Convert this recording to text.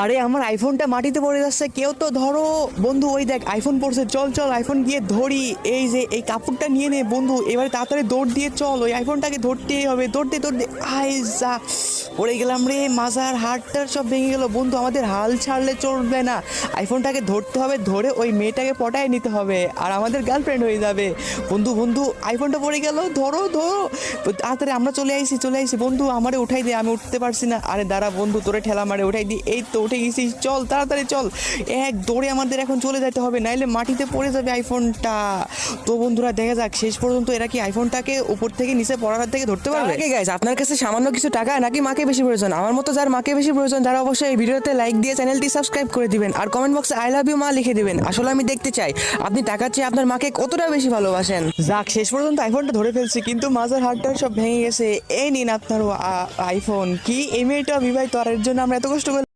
আরে আমার আইফোনটা মাটিতে পড়ে যাচ্ছে, কেউ তো ধরো। বন্ধু ওই দেখ আইফোন পড়ছে, চল চল আইফোন গিয়ে ধরি। এই যে এই কাপড়টা নিয়ে নে বন্ধু, এবারে তাড়াতাড়ি দৌড় দিয়ে চল, ওই আইফোনটাকে ধরতেই হবে, দৌড়তে দৌড়তে আই যা পড়ে গেলাম রে, মাজার হাড়টার সব ভেঙে গেল। বন্ধু আমাদের হাল ছাড়লে চলবে না, আইফোনটাকে ধরতে হবে, ধরে ওই মেয়েটাকে পটায় নিতে হবে আর আমাদের গার্লফ্রেন্ড হয়ে যাবে। বন্ধু বন্ধু আইফোনটা পড়ে গেল, ধরো ধরো তাড়াতাড়ি, আমরা চলে আইছি বন্ধু, আমারে উঠাই দে, আমি উঠতে পারছি না। আরে দাঁড়া বন্ধু, তোরে ঠেলা মারে উঠাই দি, এই তো উঠে গেছিস, চল তাড়াতাড়ি চল, এক দৌড়ে আমাদের এখন চলে যেতে হবে, নাইলে মাটিতে পড়ে যাবে আইফোনটা। তো বন্ধুরা দেখা যাক শেষ পর্যন্ত এরা কি আইফোনটাকে উপর থেকে নিচে পড়ার হাত থেকে ধরতে পারবে। ওকে গাইস, আপনার কাছে সামান্য কিছু টাকা নাকি মাকে বেশি প্রয়োজন? আমার মতো যার মাকে বেশি প্রয়োজন তারা অবশ্যই এই ভিডিওতে লাইক দিয়ে চ্যানেলটি সাবস্ক্রাইব করে দিবেন আর কমেন্ট বক্সে আই লাভ ইউ মা লিখে দিবেন। আসলে আমি দেখতে চাই আপনি টাকার চেয়ে আপনার মাকে কতটা বেশি ভালোবাসেন। যাক শেষ পর্যন্ত আইফোনটা ধরে ফেলছি, কিন্তু মাজার হাতটার সব ভেঙে গেছে। এই নিন আপনার আইফোন। কি এই মেয়েটা বিবাহিত আর এর জন্য আমরা এত কষ্ট করলাম।